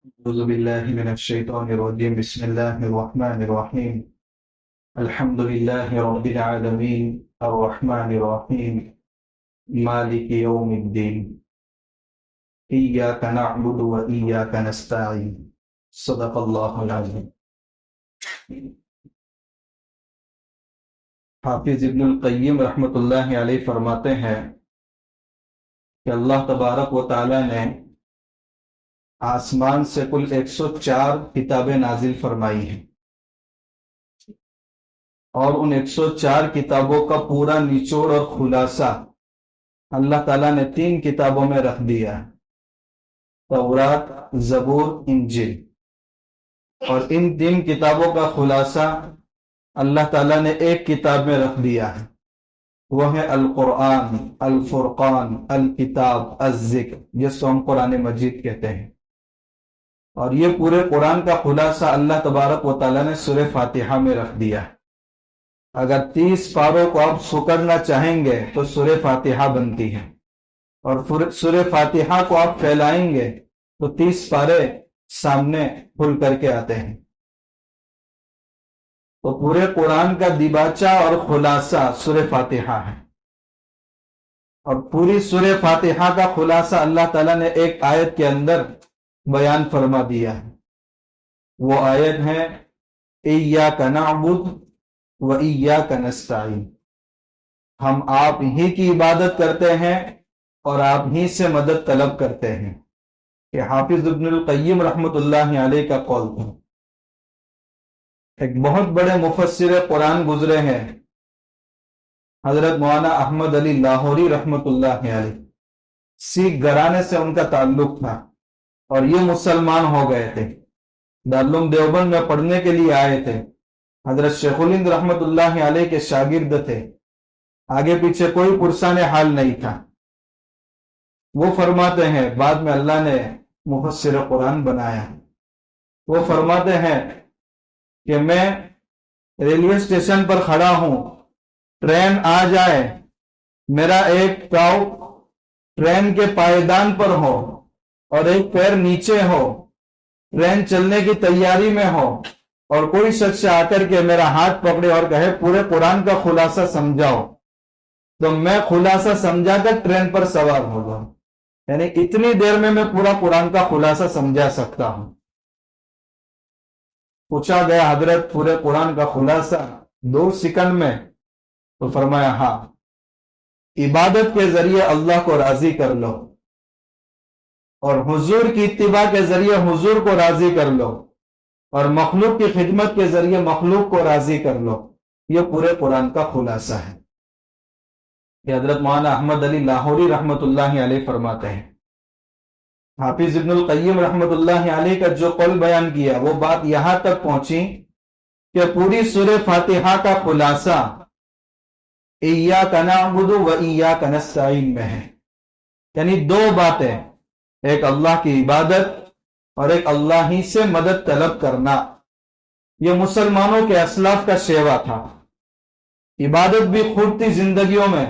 أعوذ بالله من الشيطان الرجيم بسم الله الرحمن الرحيم الحمد لله رب العالمين الرحمن الرحيم مالك يوم الدين إياك نعبد وإياك نستعين صدق الله العظيم۔ حافظ ابن القیم رحمۃ اللہ علیہ فرماتے ہیں کہ اللہ تبارک و تعالی نے آسمان سے کل 104 کتابیں نازل فرمائی ہیں، اور ان 104 کتابوں کا پورا نچوڑ اور خلاصہ اللہ تعالیٰ نے 3 کتابوں میں رکھ دیا ہے، تورات، زبور، انجیل۔ اور ان 3 کتابوں کا خلاصہ اللہ تعالیٰ نے ایک کتاب میں رکھ دیا ہے، وہ ہے القرآن، الفرقان، الکتاب، الذکر، جس کو ہم قرآن مجید کہتے ہیں۔ اور یہ پورے قرآن کا خلاصہ اللہ تبارک و تعالیٰ نے سورہ فاتحہ میں رکھ دیا ہے۔ اگر 30 پاروں کو آپ سکڑنا چاہیں گے تو سورہ فاتحہ بنتی ہے، اور سورہ فاتحہ کو آپ پھیلائیں گے تو 30 پارے سامنے کھل کر کے آتے ہیں۔ تو پورے قرآن کا دیباچہ اور خلاصہ سورہ فاتحہ ہے، اور پوری سورہ فاتحہ کا خلاصہ اللہ تعالیٰ نے ایک آیت کے اندر بیان فرما دیا ہے۔ وہ آیت ہے ایاک نعبد و ایاک نستعین، ہم آپ ہی کی عبادت کرتے ہیں اور آپ ہی سے مدد طلب کرتے ہیں۔ کہ حافظ ابن القیم رحمۃ اللہ علیہ کا قول تھا۔ ایک بہت بڑے مفسر قرآن گزرے ہیں، حضرت مولانا احمد علی لاہوری رحمۃ اللہ علیہ، سکھ گھرانے سے ان کا تعلق تھا، اور یہ مسلمان ہو گئے تھے، دارالعلوم دیوبند میں پڑھنے کے لیے آئے تھے۔ حضرت شیخ الہند رحمۃ اللہ علیہ کے شاگرد تھے، آگے پیچھے کوئی پرسان حال نہیں تھا۔ وہ فرماتے ہیں، بعد میں اللہ نے مفسر قرآن بنایا، وہ فرماتے ہیں کہ میں ریلوے اسٹیشن پر کھڑا ہوں، ٹرین آ جائے، میرا ایک پاؤں ٹرین کے پائیدان پر ہو اور ایک پیر نیچے ہو، ٹرین چلنے کی تیاری میں ہو، اور کوئی شخص آ کر کے میرا ہاتھ پکڑے اور کہے پورے قرآن کا خلاصہ سمجھاؤ، تو میں خلاصہ سمجھا کر ٹرین پر سوار ہو جاؤں۔ یعنی اتنی دیر میں پورا قرآن کا خلاصہ سمجھا سکتا ہوں۔ پوچھا گیا حضرت پورے قرآن کا خلاصہ 2 سیکنڈ میں؟ تو فرمایا ہاں، عبادت کے ذریعے اللہ کو راضی کر لو، اور حضور کی اتباع کے ذریعے حضور کو راضی کر لو، اور مخلوق کی خدمت کے ذریعے مخلوق کو راضی کر لو۔ یہ پورے قرآن کا خلاصہ ہے۔ یہ حضرت مولانا احمد علی لاہوری رحمۃ اللہ علیہ فرماتے ہیں۔ حافظ ابن القیم رحمۃ اللہ علیہ کا جو قول بیان کیا، وہ بات یہاں تک پہنچی کہ پوری سورہ فاتحہ کا خلاصہ ایاک نعبد و ایاک نستعین میں ہے۔ یعنی 2 باتیں، ایک اللہ کی عبادت اور ایک اللہ ہی سے مدد طلب کرنا۔ یہ مسلمانوں کے اسلاف کا شیوا تھا، عبادت بھی خوب تھی زندگیوں میں،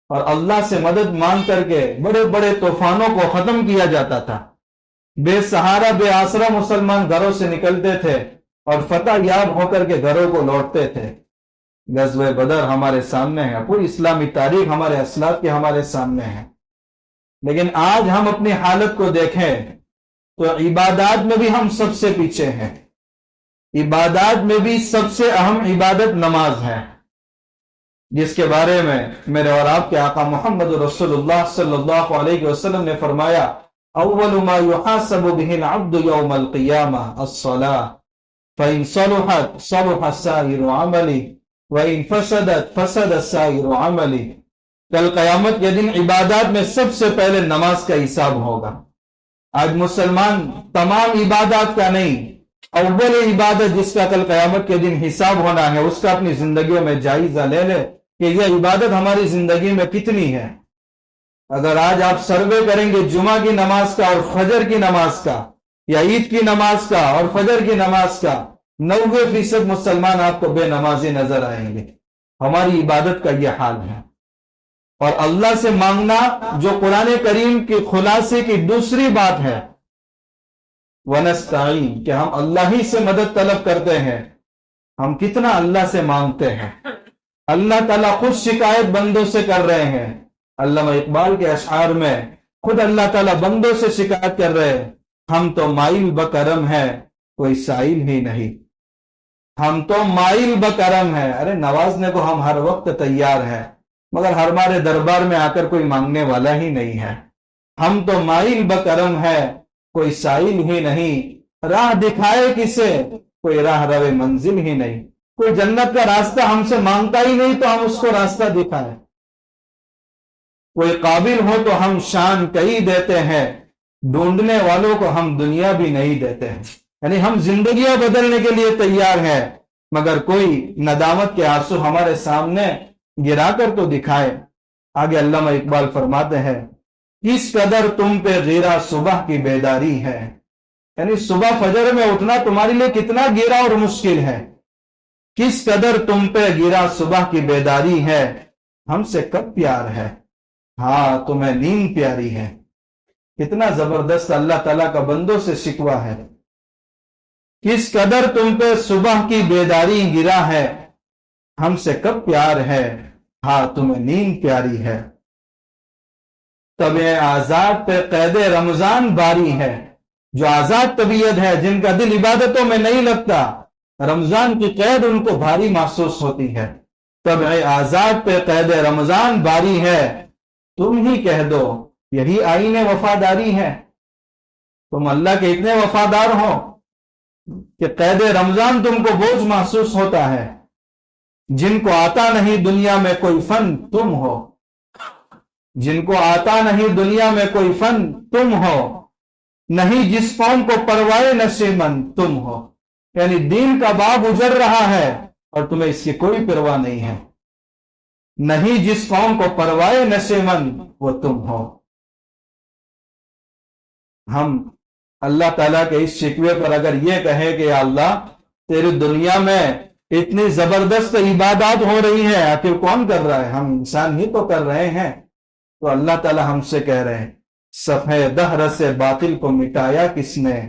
اور اللہ سے مدد مانگ کر کے بڑے بڑے طوفانوں کو ختم کیا جاتا تھا۔ بے سہارا بے آسرا مسلمان گھروں سے نکلتے تھے اور فتح یاب ہو کر کے گھروں کو لوٹتے تھے۔ غزوہ بدر ہمارے سامنے ہے، پوری اسلامی تاریخ ہمارے اسلاف کے ہمارے سامنے ہے۔ لیکن آج ہم اپنی حالت کو دیکھیں تو عبادات میں بھی ہم سب سے پیچھے ہیں۔ عبادات میں بھی سب سے اہم عبادت نماز ہے، جس کے بارے میں میرے اور آپ کے آقا محمد رسول اللہ صلی اللہ علیہ وسلم نے فرمایا اول ما يحاسب به العبد يوم القیامہ الصلاۃ فإن صلحت صلح سائر عملی وإن فسدت فسد سائر عملی۔ کل قیامت کے دن عبادات میں سب سے پہلے نماز کا حساب ہوگا۔ آج مسلمان تمام عبادات کا نہیں، اول عبادت جس کا کل قیامت کے دن حساب ہونا ہے، اس کا اپنی زندگیوں میں جائزہ لے لے کہ یہ عبادت ہماری زندگی میں کتنی ہے۔ اگر آج آپ سروے کریں گے جمعہ کی نماز کا اور فجر کی نماز کا، یا عید کی نماز کا اور فجر کی نماز کا، 90% مسلمان آپ کو بے نمازی نظر آئیں گے۔ ہماری عبادت کا یہ حال ہے۔ اور اللہ سے مانگنا جو قرآن کریم کے خلاصے کی دوسری بات ہے، ونستعین کہ ہم اللہ ہی سے مدد طلب کرتے ہیں. ہم کتنا اللہ سے مانگتے ہیں. اللہ تعالیٰ خود شکایت بندوں سے کر رہے ہیں. علامہ اقبال کے اشعار میں خود اللہ تعالیٰ بندوں سے شکایت کر رہے ہیں. ہم تو مائل بکرم ہے کوئی سائل ہی نہیں. ہم تو مائل بکرم ہے. ارے نوازنے کو ہم ہر وقت تیار ہیں مگر ہمارے دربار میں آ کر کوئی مانگنے والا ہی نہیں ہے. ہم تو مائل بکرم ہے کوئی سائل ہی نہیں. راہ دکھائے کسے کوئی راہ روے منزل ہی نہیں. کوئی جنت کا راستہ ہم سے مانگتا ہی نہیں تو ہم اس کو راستہ دکھائیں. کوئی قابل ہو تو ہم شان کئی دیتے ہیں. ڈھونڈنے والوں کو ہم دنیا بھی نہیں دیتے ہیں. یعنی ہم زندگیاں بدلنے کے لیے تیار ہیں مگر کوئی ندامت کے آنسو ہمارے سامنے گرا کر تو دکھائے. آگے علامہ اقبال فرماتے ہیں کس قدر تم پہ غیرہ صبح کی بیداری ہے. یعنی صبح فجر میں اٹھنا تمہارے لیے کتنا گیرا اور مشکل ہے. کس قدر تم پہ گرا صبح کی بیداری ہے. ہم سے کب پیار ہے ہاں تمہیں نیند پیاری ہے. کتنا زبردست اللہ تعالیٰ کا بندوں سے شکوہ ہے. کس قدر تم پہ صبح کی بیداری گرا ہے. ہم سے کب پیار ہے ہاں تمہیں نیند پیاری ہے. طبع آزاد پہ قید رمضان باری ہے. جو آزاد طبیعت ہے جن کا دل عبادتوں میں نہیں لگتا رمضان کی قید ان کو بھاری محسوس ہوتی ہے. طبع آزاد پہ قید رمضان باری ہے. تم ہی کہہ دو یہی آئین وفاداری ہے. تم اللہ کے اتنے وفادار ہو کہ قید رمضان تم کو بوجھ محسوس ہوتا ہے. جن کو آتا نہیں دنیا میں کوئی فن تم ہو. جن کو آتا نہیں دنیا میں کوئی فن تم ہو. نہیں جس قوم کو پروائے نشیمن تم ہو. یعنی دین کا باب اجڑ رہا ہے اور تمہیں اس کی کوئی پرواہ نہیں ہے. نہیں جس قوم کو پروائے نشیمن وہ تم ہو. ہم اللہ تعالیٰ کے اس شکوے پر اگر یہ کہے کہ یا اللہ تیری دنیا میں اتنی زبردست عبادات ہو رہی ہے آخر کون کر رہا ہے. ہم انسان ہی تو کر رہے ہیں. تو اللہ تعالیٰ ہم سے کہہ رہے ہیں صفحہ دہر سے باطل کو مٹایا کس نے.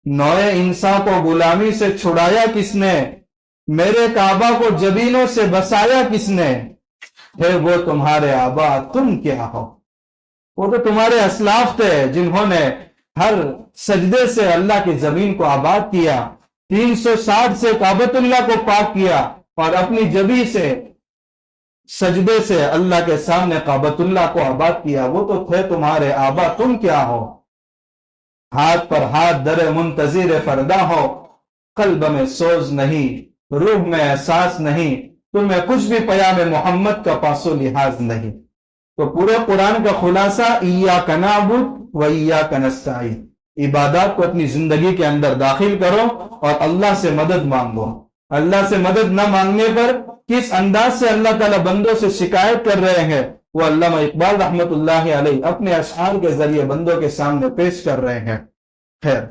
نوئے انسان کو غلامی سے چھڑایا کس نے. میرے کعبہ کو جبینوں سے بسایا کس نے. ہے وہ تمہارے آبا تم کیا ہو. وہ تو تمہارے اسلاف تھے جنہوں نے ہر سجدے سے اللہ کی زمین کو آباد کیا. 360 سے کعبۃ اللہ کو پاک کیا اور اپنی جبی سے سجدے سے اللہ کے سامنے کعبۃ اللہ کو آباد کیا. وہ تو تھے تمہارے آبا تم کیا ہو. ہاتھ پر ہاتھ در منتظر فردا ہو. قلب میں سوز نہیں روح میں احساس نہیں. تمہیں کچھ بھی پیام محمد کا پاس و لحاظ نہیں. تو پورے قرآن کا خلاصہ ایاک نعبد و ایاک نستعین. عبادات کو اپنی زندگی کے اندر داخل کرو اور اللہ سے مدد مانگو. اللہ سے مدد نہ مانگنے پر کس انداز سے اللہ تعالیٰ بندوں سے شکایت کر رہے ہیں وہ علامہ اقبال رحمت اللہ علیہ اپنے اشعار کے ذریعے بندوں کے سامنے پیش کر رہے ہیں. خیر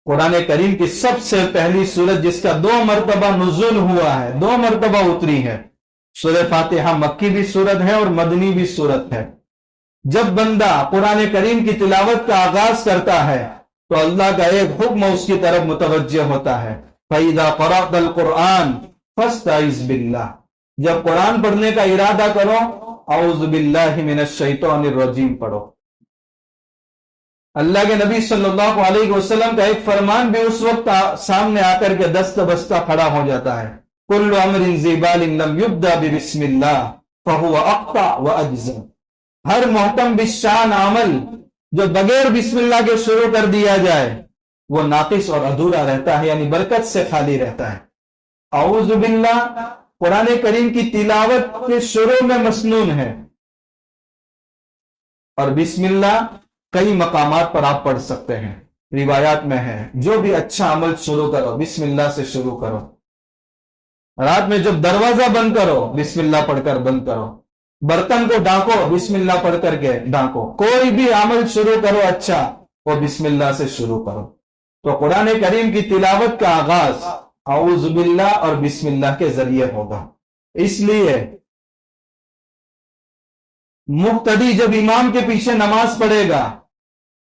قرآن کریم کی سب سے پہلی سورت جس کا 2 مرتبہ نزول ہوا ہے 2 مرتبہ اتری ہے سورہ فاتحہ. مکی بھی سورت ہے اور مدنی بھی سورت ہے. جب بندہ قرآن کریم کی تلاوت کا آغاز کرتا ہے تو اللہ کا ایک حکم اس کی طرف متوجہ ہوتا ہے. فَإِذَا قَرَأْتَ الْقُرْآنَ فَاسْتَعِذْ بِاللَّهِ. جب قرآن پڑھنے کا ارادہ کرو اعوذ باللہ من الشیطان الرجیم پڑھو. اللہ کے نبی صلی اللہ علیہ وسلم کا ایک فرمان بھی اس وقت سامنے آ کر کے دست بستہ کھڑا ہو جاتا ہے. کل امر ذی بال لم یبدا بسم اللہ فہو اقطع واجزم. ہر محکم بالشان عمل جو بغیر بسم اللہ کے شروع کر دیا جائے وہ ناقص اور ادھورا رہتا ہے یعنی برکت سے خالی رہتا ہے. اعوذ باللہ قرآن کریم کی تلاوت کے شروع میں مسنون ہے اور بسم اللہ کئی مقامات پر آپ پڑھ سکتے ہیں. روایات میں ہے جو بھی اچھا عمل شروع کرو بسم اللہ سے شروع کرو. رات میں جب دروازہ بند کرو بسم اللہ پڑھ کر بند کرو. برتن کو ڈھانکو بسم اللہ پڑھ کر کے ڈھانکو. کوئی بھی عمل شروع کرو اچھا وہ بسم اللہ سے شروع کرو. تو قرآن کریم کی تلاوت کا آغاز اعوذ باللہ اور بسم اللہ کے ذریعے ہوگا. اس لیے مقتدی جب امام کے پیچھے نماز پڑھے گا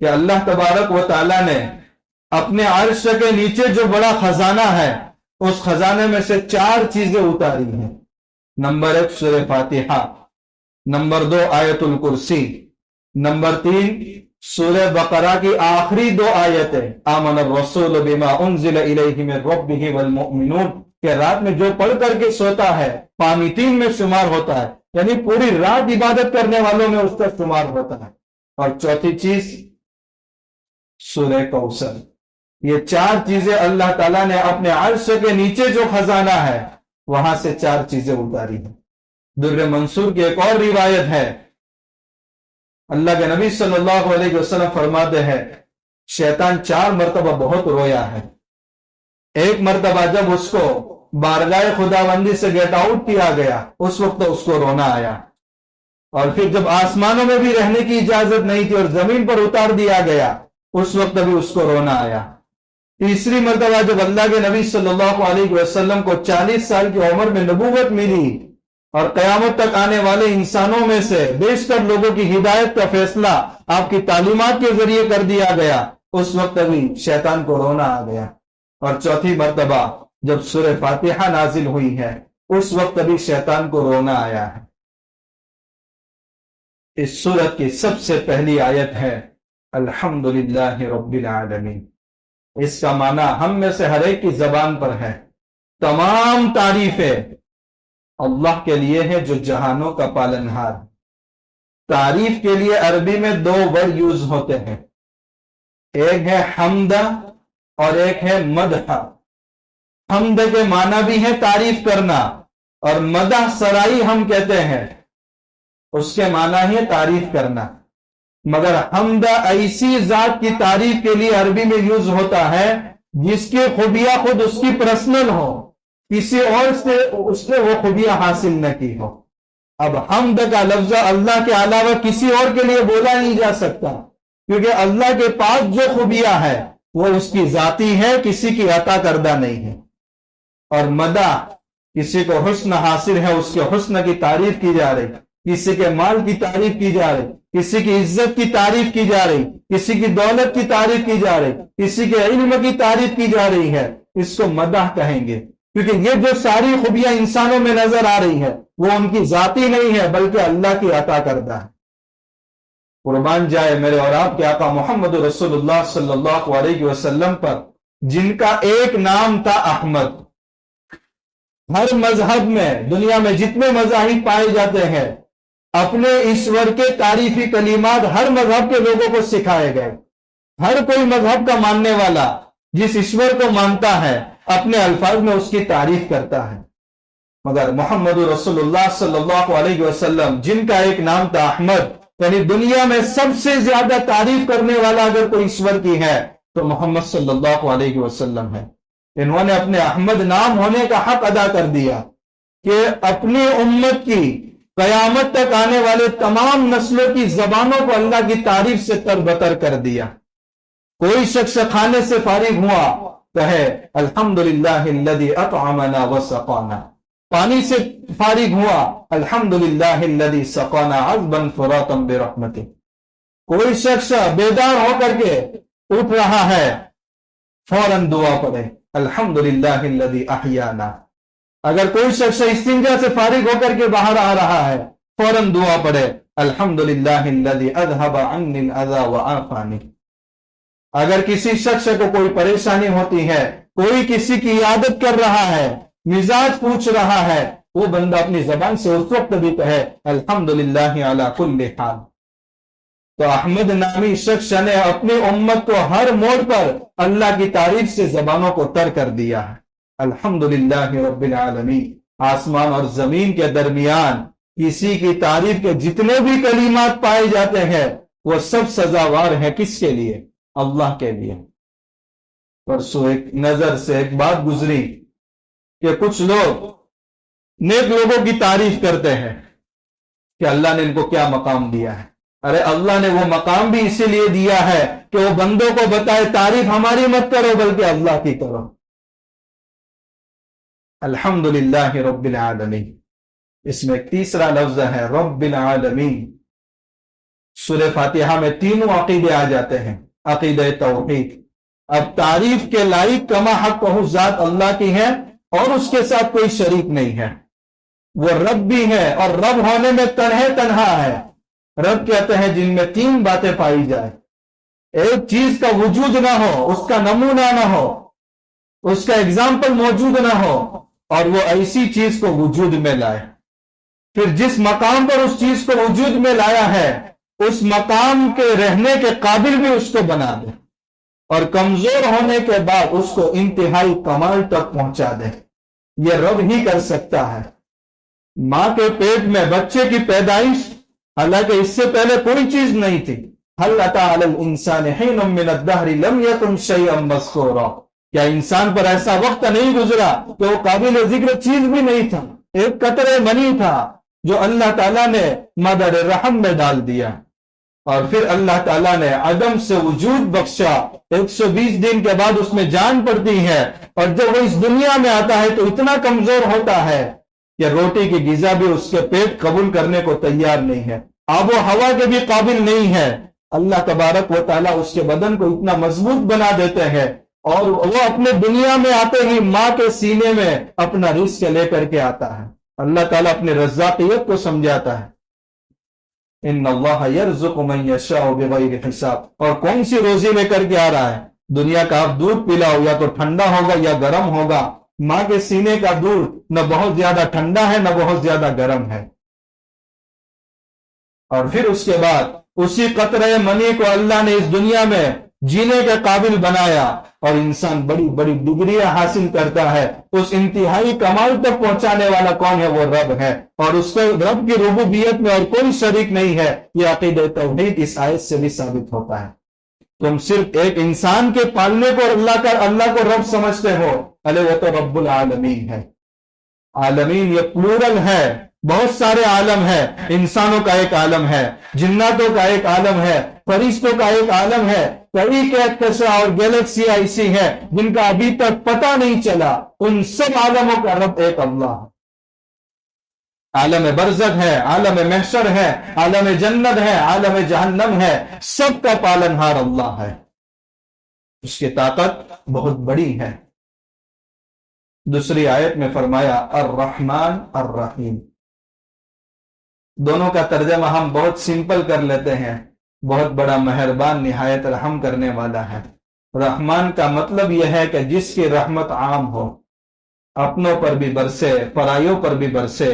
کہ اللہ تبارک و تعالیٰ نے اپنے عرش کے نیچے جو بڑا خزانہ ہے اس خزانے میں سے 4 چیزیں اتاری ہیں. نمبر 1 سورہ فاتحہ، نمبر 2 آیت الکرسی، نمبر 3 سورہ بقرہ کی آخری 2 آیتیں آمن الرسول بما انزل الیہ من ربہ والمؤمنون، کہ رات میں جو پڑھ کر کے سوتا ہے قانتین میں شمار ہوتا ہے، یعنی پوری رات عبادت کرنے والوں میں اس کا شمار ہوتا ہے. اور چوتھی چیز سورہ کوثر. یہ 4 چیزیں اللہ تعالیٰ نے اپنے عرش کے نیچے جو خزانہ ہے وہاں سے 4 چیزیں اتاری ہیں. در منصور کی ایک اور روایت ہے، اللہ کے نبی صلی اللہ علیہ وسلم فرماتے ہیں شیطان 4 مرتبہ بہت رویا ہے. ایک مرتبہ جب اس کو بارگاہ خداوندی سے گیٹ آؤٹ کیا گیا اس وقت اس کو رونا آیا، اور پھر جب آسمانوں میں بھی رہنے کی اجازت نہیں تھی اور زمین پر اتار دیا گیا اس وقت بھی اس کو رونا آیا. تیسری مرتبہ جب اللہ کے نبی صلی اللہ علیہ وسلم کو 40 سال کی عمر میں نبوت ملی اور قیامت تک آنے والے انسانوں میں سے بیشتر لوگوں کی ہدایت کا فیصلہ آپ کی تعلیمات کے ذریعے کر دیا گیا، اس وقت بھی شیطان کو رونا آ گیا. اور چوتھی مرتبہ جب سورہ فاتحہ نازل ہوئی ہے اس وقت بھی شیطان کو رونا آیا ہے. اس سورت کی سب سے پہلی آیت ہے الحمدللہ رب العالمین. اس کا معنی ہم میں سے ہر ایک کی زبان پر ہے، تمام تعریفیں اللہ کے لیے ہے جو جہانوں کا پالنہار. تعریف کے لیے عربی میں 2 ورڈ یوز ہوتے ہیں، ایک ہے حمد اور ایک ہے مدح. حمد کے معنی بھی ہے تعریف کرنا، اور مدح سرائی ہم کہتے ہیں اس کے معنی ہے تعریف کرنا. مگر حمد ایسی ذات کی تعریف کے لیے عربی میں یوز ہوتا ہے جس کی خوبیاں خود اس کی پرسنل ہو، کسی اور سے اس نے وہ خوبیاں حاصل نہ کی ہو. اب حمد کا لفظ اللہ کے علاوہ کسی اور کے لیے بولا نہیں جا سکتا، کیونکہ اللہ کے پاس جو خوبیاں ہے وہ اس کی ذاتی ہے، کسی کی عطا کردہ نہیں ہے. اور مدح کسی کو حسن حاصل ہے اس کے حسن کی تعریف کی جا رہی، کسی کے مال کی تعریف کی جا رہی، کسی کی عزت کی تعریف کی جا رہی، کسی کی دولت کی تعریف کی جا رہی، کسی کے علم کی تعریف کی جا رہی ہے، اس کو مدح کہیں گے. کیونکہ یہ جو ساری خوبیاں انسانوں میں نظر آ رہی ہے وہ ان کی ذاتی نہیں ہے بلکہ اللہ کی عطا کردہ ہے. قربان جائے میرے اور آپ کے آقا محمد رسول اللہ صلی اللہ علیہ وسلم پر، جن کا ایک نام تھا احمد. ہر مذہب میں دنیا میں جتنے مذاہب پائے جاتے ہیں اپنے ایشور کے تعریفی کلمات ہر مذہب کے لوگوں کو سکھائے گئے. ہر کوئی مذہب کا ماننے والا جس ایشور کو مانتا ہے اپنے الفاظ میں اس کی تعریف کرتا ہے. مگر محمد رسول اللہ صلی اللہ علیہ وسلم جن کا ایک نام تھا احمد، یعنی دنیا میں سب سے زیادہ تعریف کرنے والا اگر کوئی ایشور کی ہے تو محمد صلی اللہ علیہ وسلم ہے. انہوں نے اپنے احمد نام ہونے کا حق ادا کر دیا کہ اپنی امت کی قیامت تک آنے والے تمام نسلوں کی زبانوں کو اللہ کی تعریف سے تربتر کر دیا. کوئی شخص کھانے سے فارغ ہوا کہے الحمدللہ الذی اطعمنا وسقانا. پانی سے فارغ ہوا الحمدللہ الذی سقانا عذبا فراتا برحمتہ. کوئی شخص بیدار ہو کر کے اٹھ رہا ہے فوراً دعا پڑھے الحمدللہ الذی احیانا. اگر کوئی شخص استنجا سے فارغ ہو کر کے باہر آ رہا ہے فوراً دعا پڑھے الحمدللہ الذی اذهب عنی الاذى وعافانی. اگر کسی شخص کو کوئی پریشانی ہوتی ہے، کوئی کسی کی عیادت کر رہا ہے، مزاج پوچھ رہا ہے، وہ بندہ اپنی زبان سے اس وقت بھی کہے الحمدللہ علی کل حال. تو احمد نامی شخص نے اپنی امت کو ہر موڑ پر اللہ کی تعریف سے زبانوں کو تر کر دیا ہے. الحمدللہ رب العالمین. آسمان اور زمین کے درمیان کسی کی تعریف کے جتنے بھی کلمات پائے جاتے ہیں وہ سب سزاوار ہیں کس کے لیے؟ اللہ کے لیے. پرسوں ایک نظر سے ایک بات گزری کہ کچھ لوگ نیک لوگوں کی تعریف کرتے ہیں کہ اللہ نے ان کو کیا مقام دیا ہے. ارے اللہ نے وہ مقام بھی اسی لیے دیا ہے کہ وہ بندوں کو بتائے تعریف ہماری مت کرو بلکہ اللہ کی کرو. الحمدللہ رب العالمین. اس میں ایک تیسرا لفظ ہے رب العالمین. سورہ فاتحہ میں تینوں عقیدے آ جاتے ہیں، عقیدہ توحید۔ اب تعریف کے لائق کما حق ذات اللہ کی ہے اور اس کے ساتھ کوئی شریک نہیں ہے، وہ رب بھی ہے اور رب ہونے میں تنہا ہے۔ رب کہتے ہیں جن میں تین باتیں پائی جائے، ایک چیز کا وجود نہ ہو، اس کا نمونہ نہ ہو، اس کا اگزامپل موجود نہ ہو، اور وہ ایسی چیز کو وجود میں لائے، پھر جس مقام پر اس چیز کو وجود میں لایا ہے اس مقام کے رہنے کے قابل بھی اس کو بنا دے، اور کمزور ہونے کے بعد اس کو انتہائی کمال تک پہنچا دے۔ یہ رب ہی کر سکتا ہے۔ ماں کے پیٹ میں بچے کی پیدائش، حالانکہ اس سے پہلے کوئی چیز نہیں تھی۔ هل أتى على الإنسان حين من الدهر لم يكن شيئا مذكورا، کیا انسان پر ایسا وقت نہیں گزرا کہ وہ قابل ذکر چیز بھی نہیں تھا، ایک قطرہ منی تھا جو اللہ تعالیٰ نے مادر رحم میں ڈال دیا، اور پھر اللہ تعالیٰ نے عدم سے وجود بخشا۔ 120 دن کے بعد اس میں جان پڑتی ہے، اور جب وہ اس دنیا میں آتا ہے تو اتنا کمزور ہوتا ہے کہ روٹی کی غذا بھی اس کے پیٹ قبول کرنے کو تیار نہیں ہے، آب و ہوا کے بھی قابل نہیں ہے۔ اللہ تبارک و تعالیٰ اس کے بدن کو اتنا مضبوط بنا دیتے ہیں، اور وہ اپنے دنیا میں آتے ہی ماں کے سینے میں اپنا رزق لے کر کے آتا ہے۔ اللہ تعالیٰ اپنے رزاقیت کو سمجھاتا ہے، ان اللہ یرزق من یشاء بغیر حساب۔ اور کون سی روزی لے کر کے آ رہا ہے؟ دنیا کا آپ دودھ پلاؤ یا تو ٹھنڈا ہوگا یا گرم ہوگا، ماں کے سینے کا دودھ نہ بہت زیادہ ٹھنڈا ہے نہ بہت زیادہ گرم ہے۔ اور پھر اس کے بعد اسی قطرہ منی کو اللہ نے اس دنیا میں جینے کے قابل بنایا، اور انسان بڑی بڑی ڈگریاں حاصل کرتا ہے۔ اس انتہائی کمال تک پہنچانے والا کون ہے؟ وہ رب ہے، اور اس کے رب کی ربوبیت میں اور کوئی شریک نہیں ہے۔ یہ عقیدہ توحید اس آیت سے بھی ثابت ہوتا ہے۔ تم صرف ایک انسان کے پالنے کو اللہ کو رب سمجھتے ہو، ارے وہ تو رب العالمین ہے۔ عالمین یہ پلورل ہے، بہت سارے عالم ہے، انسانوں کا ایک عالم ہے، جناتوں کا ایک عالم ہے، فرشتوں کا ایک عالم ہے، کئی کہکشاں اور گیلیکسیاں ایسی ہیں جن کا ابھی تک پتہ نہیں چلا۔ ان سب عالموں کا رب ایک اللہ ہے۔ عالم برزخ ہے، عالم محشر ہے، عالم جنت ہے، عالم جہنم ہے، سب کا پالنہار اللہ ہے۔ اس کی طاقت بہت بڑی ہے۔ دوسری آیت میں فرمایا الرحمن الرحیم۔ دونوں کا ترجمہ ہم بہت سمپل کر لیتے ہیں، بہت بڑا مہربان نہایت رحم کرنے والا ہے۔ رحمان کا مطلب یہ ہے کہ جس کی رحمت عام ہو، اپنوں پر بھی برسے، پرائیوں پر بھی برسے،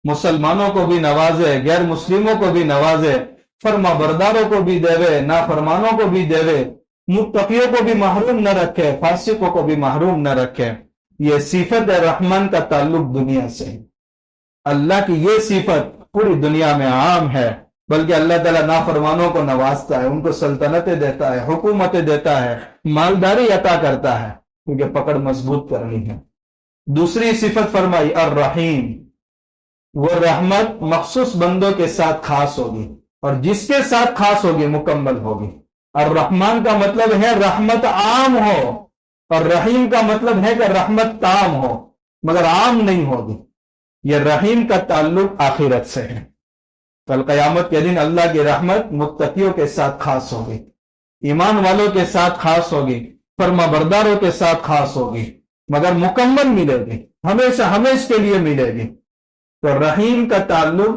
مسلمانوں کو بھی نوازے، غیر مسلموں کو بھی نوازے، فرما برداروں کو بھی دے، نافرمانوں کو بھی دے، متقیوں کو بھی محروم نہ رکھے، فاسقوں کو بھی محروم نہ رکھے۔ یہ صفت رحمان کا تعلق دنیا سے۔ اللہ کی یہ صفت پوری دنیا میں عام ہے، بلکہ اللہ تعالیٰ نافرمانوں کو نوازتا ہے، ان کو سلطنتیں دیتا ہے، حکومتیں دیتا ہے، مالداری عطا کرتا ہے، کیونکہ پکڑ مضبوط کرنی ہے۔ دوسری صفت فرمائی الرحیم، وہ رحمت مخصوص بندوں کے ساتھ خاص ہوگی، اور جس کے ساتھ خاص ہوگی مکمل ہوگی۔ الرحمن کا مطلب ہے رحمت عام ہو، اور رحیم کا مطلب ہے کہ رحمت تام ہو مگر عام نہیں ہوگی۔ یہ رحیم کا تعلق آخرت سے ہے۔ کل قیامت کے دن اللہ کی رحمت متقیوں کے ساتھ خاص ہوگی، ایمان والوں کے ساتھ خاص ہوگی، فرما برداروں کے ساتھ خاص ہوگی، مگر مکمل ملے گی، ہمیشہ ہمیشہ کے لیے ملے گی۔ تو رحیم کا تعلق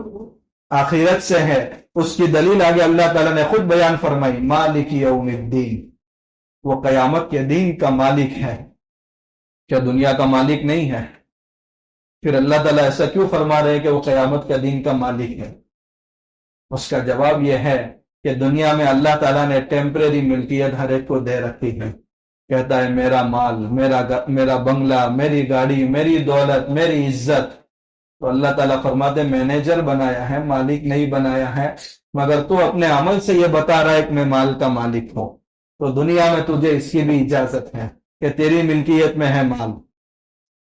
آخرت سے ہے۔ اس کی دلیل آگے اللہ تعالیٰ نے خود بیان فرمائی، مالک یوم الدین، وہ قیامت کے دین کا مالک ہے۔ کیا دنیا کا مالک نہیں ہے؟ پھر اللہ تعالیٰ ایسا کیوں فرما رہے کہ وہ قیامت کا دین کا مالک ہے؟ اس کا جواب یہ ہے کہ دنیا میں اللہ تعالیٰ نے ٹیمپریری ملکیت ہر ایک کو دے رکھی ہے۔ کہتا ہے میرا مال، میرا بنگلہ، میری گاڑی، میری دولت، میری عزت۔ تو اللہ تعالیٰ فرماتے مینیجر بنایا ہے، مالک نہیں بنایا ہے، مگر تو اپنے عمل سے یہ بتا رہا ہے کہ میں مال کا مالک ہوں، تو دنیا میں تجھے اس کی بھی اجازت ہے کہ تیری ملکیت میں ہے مال۔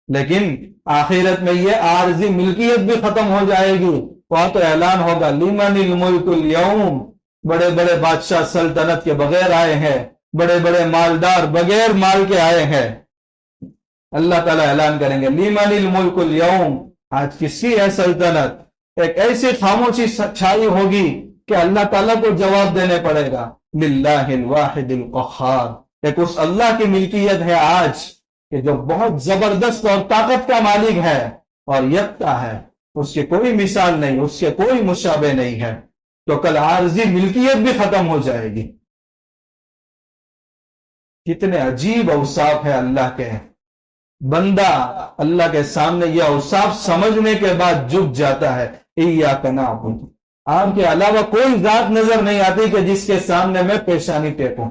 لیکن آخرت میں یہ عارضی ملکیت بھی ختم ہو جائے گی، وہاں تو اعلان ہوگا لمن الملک اليوم، بڑے بڑے بادشاہ سلطنت کے بغیر آئے ہیں، بڑے بڑے مالدار بغیر مال کے آئے ہیں۔ اللہ تعالیٰ اعلان کریں گے لمن الملک اليوم، آج کس کی ہے سلطنت؟ ایک ایسی خاموشی چھائی ہوگی کہ اللہ تعالیٰ کو جواب دینے پڑے گا. للہ الواحد القہار، ایک اس اللہ کی ملکیت ہے آج کہ جو بہت زبردست اور طاقت کا مالک ہے اور یکتا ہے، اس کی کوئی مثال نہیں، اس کے کوئی مشابہ نہیں ہے. تو کل عارضی ملکیت بھی ختم ہو جائے گی. کتنے عجیب اوصاف ہے اللہ کے. بندہ اللہ کے سامنے یہ اوصاف سمجھنے کے بعد جھک جاتا ہے. ایاک نعبد، آپ کے علاوہ کوئی ذات نظر نہیں آتی کہ جس کے سامنے میں پیشانی ٹیکوں.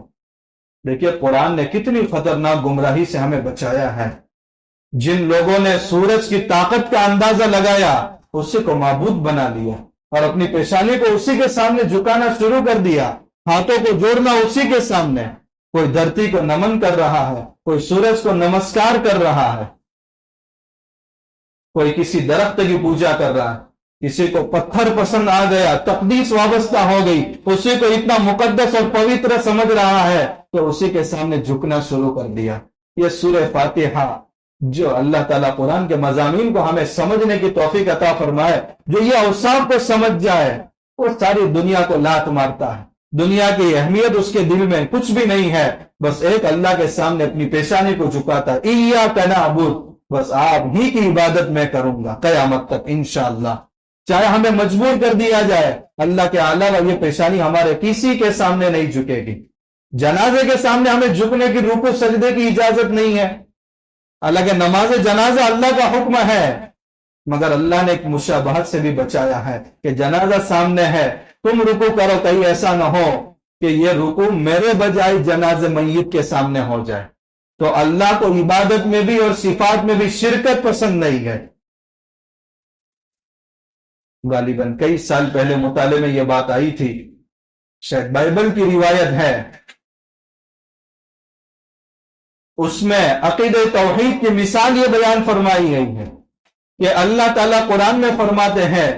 دیکھیے قرآن نے کتنی خطرناک گمراہی سے ہمیں بچایا ہے. جن لوگوں نے سورج کی طاقت کا اندازہ لگایا، اسی کو معبود بنا لیا اور اپنی پیشانی کو اسی کے سامنے جھکانا شروع کر دیا، ہاتھوں کو جوڑنا اسی کے سامنے. کوئی دھرتی کو نمن کر رہا ہے، کوئی سورج کو نمسکار کر رہا ہے، کوئی کسی درخت کی پوجا کر رہا ہے، کسی کو پتھر پسند آ گیا، تقدیس وابستہ ہو گئی، اسی کو اتنا مقدس اور پوتر سمجھ رہا ہے تو اسی کے سامنے جھکنا شروع کر دیا. یہ سورہ فاتحہ جو اللہ تعالیٰ قرآن کے مضامین کو ہمیں سمجھنے کی توفیق عطا فرمائے، جو یہ اوصاف کو سمجھ جائے، وہ ساری دنیا کو لات مارتا ہے. دنیا کی اہمیت اس کے دل میں کچھ بھی نہیں ہے، بس ایک اللہ کے سامنے اپنی پیشانی کو جھکاتا ہے. ایاک نعبد، بس آپ ہی کی عبادت میں کروں گا قیامت تک انشاءاللہ. چاہے ہمیں مجبور کر دیا جائے، اللہ کے علاوہ یہ پیشانی ہمارے کسی کے سامنے نہیں جھکے گی. جنازے کے سامنے ہمیں جھکنے کی، رکوع سجدے کی اجازت نہیں ہے. حالانکہ نماز جنازہ اللہ کا حکم ہے، مگر اللہ نے ایک مشابہت سے بھی بچایا ہے کہ جنازہ سامنے ہے، تم رکوع کرو، کہیں ایسا نہ ہو کہ یہ رکوع میرے بجائے جنازے میت کے سامنے ہو جائے. تو اللہ کو عبادت میں بھی اور صفات میں بھی شرکت پسند نہیں ہے. غالباً کئی سال پہلے مطالعے میں یہ بات آئی تھی، شاید بائبل کی روایت ہے، اس میں عقیدہ توحید کی مثال یہ بیان فرمائی گئی ہے کہ اللہ تعالیٰ قرآن میں فرماتے ہیں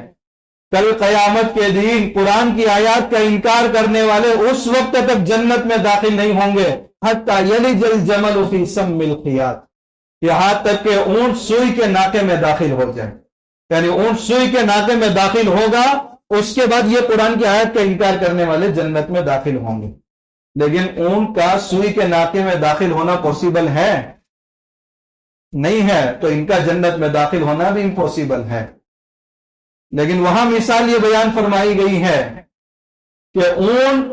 کل قیامت کے دن قرآن کی آیات کا انکار کرنے والے اس وقت تک جنت میں داخل نہیں ہوں گے حتی یلج الجمل فی سم الخیاط، یہاں تک کہ اونٹ سوئی کے ناکے میں داخل ہو جائے. یعنی اونٹ سوئی کے ناکے میں داخل ہوگا، اس کے بعد یہ قرآن کی آیت کا انکار کرنے والے جنت میں داخل ہوں گے. لیکن اونٹ کا سوئی کے ناکے میں داخل ہونا پوسیبل ہے نہیں ہے، تو ان کا جنت میں داخل ہونا بھی امپوسیبل ہے. لیکن وہاں مثال یہ بیان فرمائی گئی ہے کہ اونٹ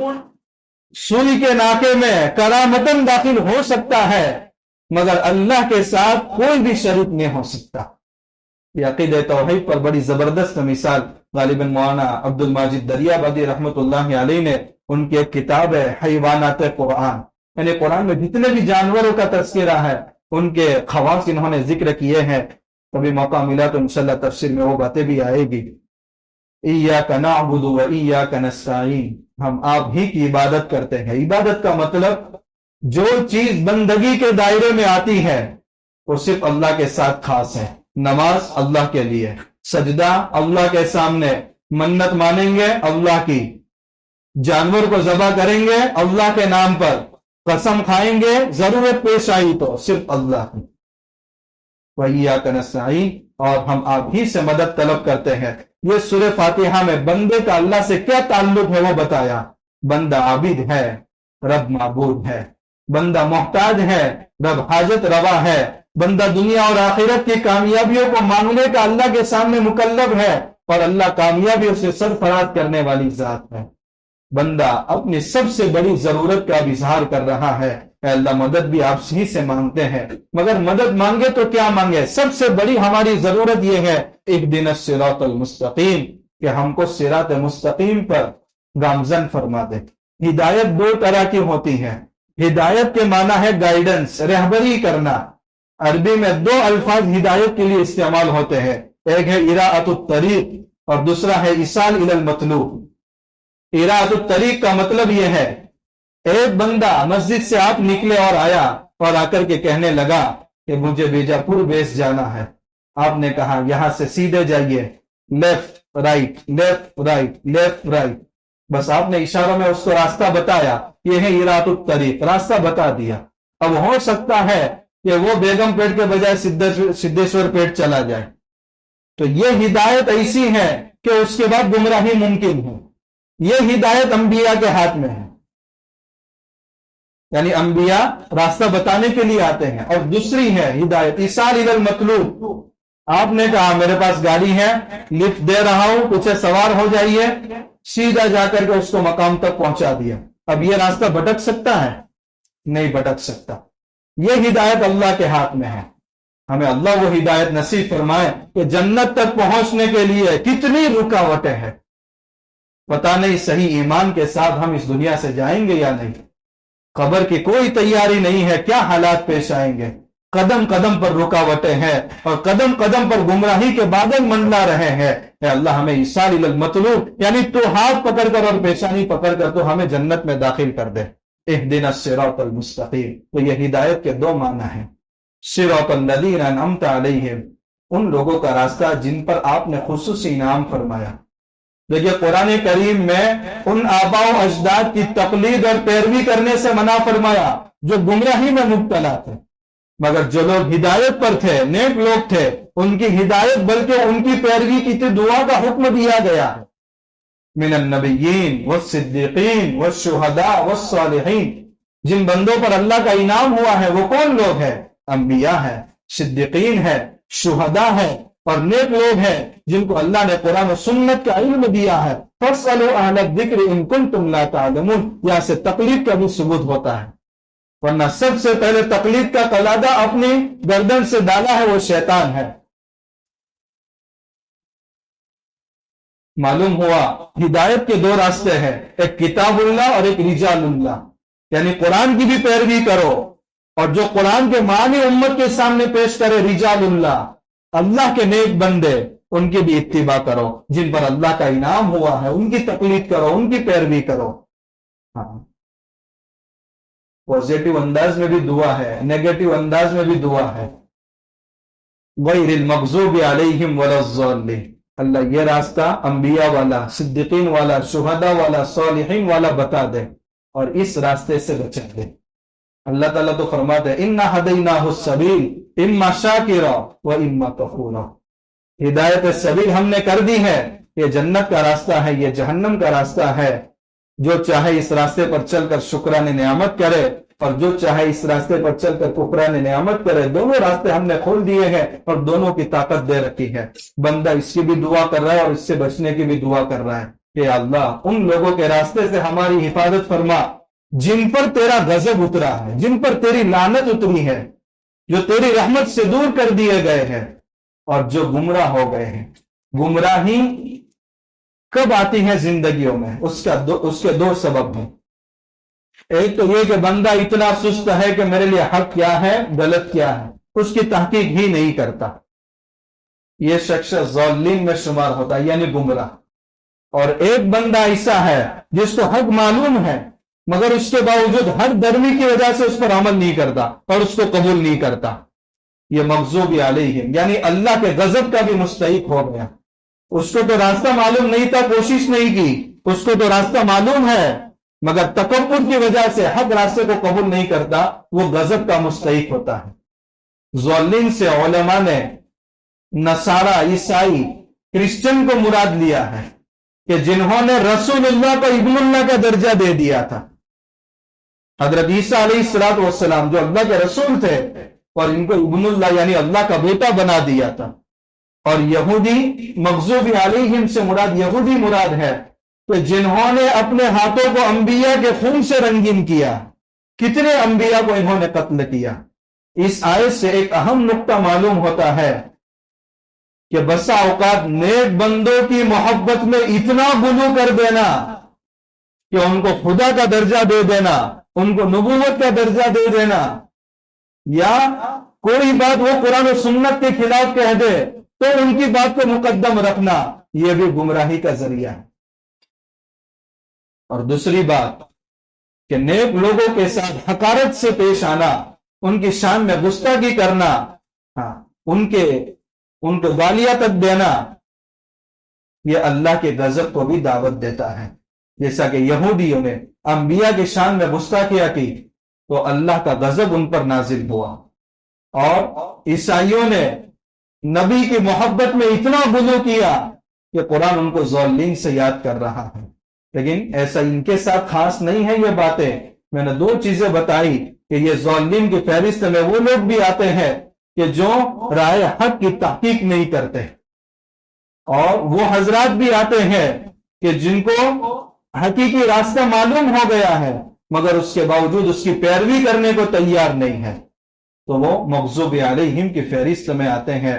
سوئی کے ناکے میں کرامتاً داخل ہو سکتا ہے، مگر اللہ کے ساتھ کوئی بھی شریک نہیں ہو سکتا. یہ عقیدہ توحید پر بڑی زبردست مثال غالباً مولانا عبد الماجد دریابادی رحمۃ اللہ علیہ نے ان کی ایک کتاب ہے حیوانات قرآن، یعنی قرآن میں جتنے بھی جانوروں کا تذکرہ ہے ان کے خواص انہوں نے ذکر کیے ہیں. کبھی موقع ملا تو انشاءاللہ تفسیر میں وہ باتیں بھی آئے گی. ایاک نعبد و ایاک نستعین، ہم آپ ہی کی عبادت کرتے ہیں. عبادت کا مطلب جو چیز بندگی کے دائرے میں آتی ہے وہ صرف اللہ کے ساتھ خاص ہے. نماز اللہ کے لیے، سجدہ اللہ کے سامنے، منت مانیں گے اللہ کی، جانور کو ذبح کریں گے اللہ کے نام پر، قسم کھائیں گے ضرورت پیش آئی تو صرف اللہ کی. وَإِيَّاكَ نَسْتَعِينُ، اور ہم آپ ہی سے مدد طلب کرتے ہیں. یہ سورہ فاتحہ میں بندے کا اللہ سے کیا تعلق ہے وہ بتایا. بندہ عابد ہے، رب معبود ہے. بندہ محتاج ہے، رب حاجت روا ہے. بندہ دنیا اور آخرت کی کامیابیوں کو مانگنے کا اللہ کے سامنے مکلف ہے، اور اللہ کامیابیوں سے سرفراز کرنے والی ذات ہے. بندہ اپنی سب سے بڑی ضرورت کا بھی اظہار کر رہا ہے، اے اللہ مدد بھی آپ ہی سے مانگتے ہیں. مگر مدد مانگے تو کیا مانگے؟ سب سے بڑی ہماری ضرورت یہ ہے اہدنا الصراط المستقیم، کہ ہم کو صراط مستقیم پر گامزن فرما دے. ہدایت دو طرح کی ہوتی ہے. ہدایت کے معنی ہے گائیڈنس، رہبری کرنا. عربی میں دو الفاظ ہدایت کے لیے استعمال ہوتے ہیں، ایک ہے اراءۃ الطریق اور دوسرا ہے ایصال الی المطلوب. اراءۃ الطریق کا مطلب یہ ہے ایک بندہ مسجد سے آپ نکلے اور آیا اور آ کر کے کہنے لگا کہ مجھے بیجاپور بیس جانا ہے. آپ نے کہا یہاں سے سیدھے جائیے، left right left right left right. بس آپ نے اشاروں میں اس کو راستہ بتایا، یہ ہے اراءۃ الطریق، راستہ بتا دیا. اب ہو سکتا ہے کہ وہ بیگم پیٹ کے بجائے سدھیشور پیٹ چلا جائے. تو یہ ہدایت ایسی ہے کہ اس کے بعد گمراہی ممکن ہے. یہ ہدایت انبیاء کے ہاتھ میں ہے، یعنی انبیاء راستہ بتانے کے لیے آتے ہیں۔ اور دوسری ہے ہدایت ایصال الی المطلوب، آپ نے کہا میرے پاس گاڑی ہے، لفٹ دے رہا ہوں، پیچھے سوار ہو جائیے، سیدھا جا کر کے اس کو مقام تک پہنچا دیا۔ اب یہ راستہ بھٹک سکتا ہے؟ نہیں بھٹک سکتا۔ یہ ہدایت اللہ کے ہاتھ میں ہے۔ ہمیں اللہ وہ ہدایت نصیب فرمائے کہ جنت تک پہنچنے کے لیے کتنی رکاوٹیں ہیں، پتہ نہیں صحیح ایمان کے ساتھ ہم اس دنیا سے جائیں گے یا نہیں۔ قبر کی کوئی تیاری نہیں ہے، کیا حالات پیش آئیں گے، قدم قدم پر رکاوٹیں ہیں اور قدم قدم پر گمراہی کے بادل منڈلا رہے ہیں۔ اے اللہ ہمیں ایصال الی المطلوب، یعنی تو ہاتھ پکڑ کر اور پیشانی پکڑ کر تو ہمیں جنت میں داخل کر دے۔ اہدنا الصراط المستقیم، تو یہ ہدایت کے دو معنی ہیں۔ صراط الذین انعمت علیہم، ان لوگوں کا راستہ جن پر آپ نے خصوصی انعام فرمایا۔ دیکھیے قرآن کریم میں ان آباء و اجداد کی تقلید اور پیروی کرنے سے منع فرمایا جو گمراہی میں مبتلا تھے، مگر جو لوگ ہدایت پر تھے، نیک لوگ تھے، ان کی ہدایت بلکہ ان کی پیروی کی تھی، دعا کا حکم دیا گیا ہے۔ من النبیین والصدیقین والشہداء والصالحین، جن بندوں پر اللہ کا انعام ہوا ہے وہ کون لوگ ہیں؟ انبیاء ہے، صدیقین ہے، شہداء ہے اور نیک لوگ ہیں جن کو اللہ نے قرآن و سنت کا علم دیا ہے۔ فَاسْأَلُوا أَهْلَ الذِّكْرِ إِن كُنتُمْ لَا تَعْلَمُونَ، یہاں سے تقلید کا بھی ثبوت ہوتا ہے، ورنہ سب سے پہلے تقلید کا قلادہ اپنی گردن سے ڈالا ہے وہ شیطان ہے۔ معلوم ہوا ہدایت کے دو راستے ہیں، ایک کتاب اللہ اور ایک رجال اللہ، یعنی قرآن کی بھی پیروی کرو اور جو قرآن کے معنی امت کے سامنے پیش کرے رجال اللہ، اللہ کے نیک بندے، ان کی بھی اتباع کرو، جن پر اللہ کا انعام ہوا ہے ان کی تقلید کرو، ان کی پیروی کرو۔ ہاں، پازیٹو انداز میں بھی دعا ہے، نیگیٹو انداز میں بھی دعا ہے۔ غیر المغضوب علیہم ولا الضالین، اللہ یہ راستہ انبیاء والا، صدیقین والا، شہداء والا، صالحین والا بتا دے اور اس راستے سے بچا دے۔ اللہ تعالیٰ تو فرماتے ہیں اِنَّا هَدَيْنَاهُ السَّبِيلَ إِمَّا شَاكِرًا وَإِمَّا كَفُورًا، ہدایت السبیل ہم نے کر دی ہے، یہ جنت کا راستہ ہے، یہ جہنم کا راستہ ہے۔ جو چاہے اس راستے پر چل کر شکران نعمت کرے اور جو چاہے اس راستے پر چل کر کفران نعمت کرے، دونوں راستے ہم نے کھول دیے ہیں اور دونوں کی طاقت دے رکھی ہے۔ بندہ اس کی بھی دعا کر رہا ہے اور اس سے بچنے کی بھی دعا کر رہا ہے کہ اللہ ان لوگوں کے راستے سے ہماری حفاظت فرما جن پر تیرا غضب اترا ہے، جن پر تیری لعنت اتری ہے، جو تیری رحمت سے دور کر دیے گئے ہیں اور جو گمراہ ہو گئے ہیں۔ گمراہی کب آتی ہے زندگیوں میں؟ اس کے دو سبب ہیں۔ ایک تو یہ کہ بندہ اتنا سست ہے کہ میرے لیے حق کیا ہے، غلط کیا ہے، اس کی تحقیق ہی نہیں کرتا، یہ شخص ضالین میں شمار ہوتا ہے، یعنی گمراہ۔ اور ایک بندہ ایسا ہے جس کو حق معلوم ہے مگر اس کے باوجود ہر درمی کی وجہ سے اس پر عمل نہیں کرتا اور اس کو قبول نہیں کرتا، یہ مغضوب علیہم، یعنی اللہ کے غضب کا بھی مستحق ہو گیا۔ اس کو تو راستہ معلوم نہیں تھا، کوشش نہیں کی، اس کو تو راستہ معلوم ہے مگر تکبر کی وجہ سے حق راستے کو قبول نہیں کرتا، وہ غضب کا مستحق ہوتا ہے۔ ضالین سے علماء نے نصارہ، عیسائی، کرسچن کو مراد لیا ہے کہ جنہوں نے رسول اللہ کو ابن اللہ کا درجہ دے دیا تھا۔ حضرت عیسیٰ علیہ السلام جو اللہ کے رسول تھے اور ان کو ابن اللہ یعنی اللہ کا بیٹا بنا دیا تھا۔ اور یہودی، مغضوب علیہم سے مراد یہودی مراد ہے کہ جنہوں نے اپنے ہاتھوں کو انبیاء کے خون سے رنگین کیا، کتنے انبیاء کو انہوں نے قتل کیا۔ اس آیت سے ایک اہم نقطہ معلوم ہوتا ہے کہ بسا اوقات نیک بندوں کی محبت میں اتنا غلو کر دینا کہ ان کو خدا کا درجہ دے دینا، ان کو نبوت کا درجہ دے دینا، یا کوئی بات وہ قرآن و سنت کے خلاف کہہ دے تو ان کی بات کو مقدم رکھنا، یہ بھی گمراہی کا ذریعہ ہے۔ اور دوسری بات کہ نیک لوگوں کے ساتھ حقارت سے پیش آنا، ان کی شان میں گستاخی کرنا، ان کو گالیاں تک دینا، یہ اللہ کے غضب کو بھی دعوت دیتا ہے۔ جیسا کہ یہودیوں نے انبیاء کی شان میں گستاخیاں کی تو اللہ کا غضب ان پر نازل ہوا، اور عیسائیوں نے نبی کی محبت میں اتنا غلو کیا کہ قرآن ان کو ضالین سے یاد کر رہا ہے۔ لیکن ایسا ان کے ساتھ خاص نہیں ہے یہ باتیں. میں نے 2 چیزیں بتائی کہ یہ ظالمین کی فہرست میں وہ لوگ بھی آتے ہیں کہ جو رائے حق کی تحقیق نہیں کرتے، اور وہ حضرات بھی آتے ہیں کہ جن کو حقیقی راستہ معلوم ہو گیا ہے مگر اس کے باوجود اس کی پیروی کرنے کو تیار نہیں ہے، تو وہ مغضوب علیہم کی فہرست میں آتے ہیں.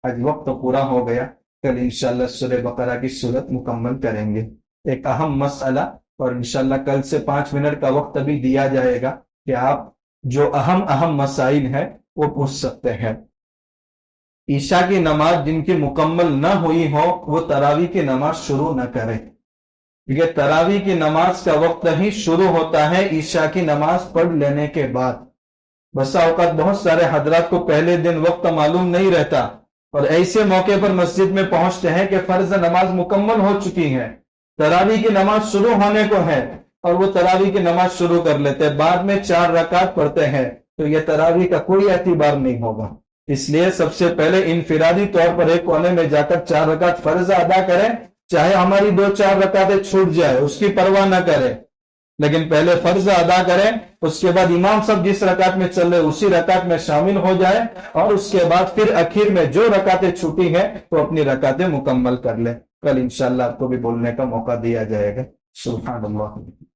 آج وقت پورا ہو گیا، کل انشاءاللہ سورہ بقرہ کی صورت مکمل کریں گے. ایک اہم مسئلہ، اور انشاءاللہ کل سے 5 منٹ کا وقت بھی دیا جائے گا کہ آپ جو اہم مسائل ہیں وہ پوچھ سکتے ہیں. عشاء کی نماز جن کی مکمل نہ ہوئی ہو وہ تراویح کی نماز شروع نہ کریں، کیونکہ تراویح کی نماز کا وقت ہی شروع ہوتا ہے عشاء کی نماز پڑھ لینے کے بعد. بسا اوقات بہت سارے حضرات کو پہلے دن وقت معلوم نہیں رہتا، اور ایسے موقع پر مسجد میں پہنچتے ہیں کہ فرض نماز مکمل ہو چکی ہے، تراویح کی نماز شروع ہونے کو ہے، اور وہ تراویح کی نماز شروع کر لیتے ہیں، بعد میں 4 رکعت پڑھتے ہیں، تو یہ تراویح کا کوئی اعتبار نہیں ہوگا. اس لیے سب سے پہلے انفرادی طور پر ایک کونے میں جا کر 4 رکعت فرض ادا کریں، چاہے ہماری 2-4 رکعتیں چھوٹ جائے اس کی پرواہ نہ کریں، لیکن پہلے فرض ادا کریں، اس کے بعد امام صاحب جس رکعت میں چل رہے اسی رکعت میں شامل ہو جائے، اور اس کے بعد پھر اخیر میں جو رکعتیں چھوٹی ہیں وہ اپنی رکعتیں مکمل کر لیں. کل انشاءاللہ آپ کو بھی بولنے کا موقع دیا جائے گا. سبحان اللہ.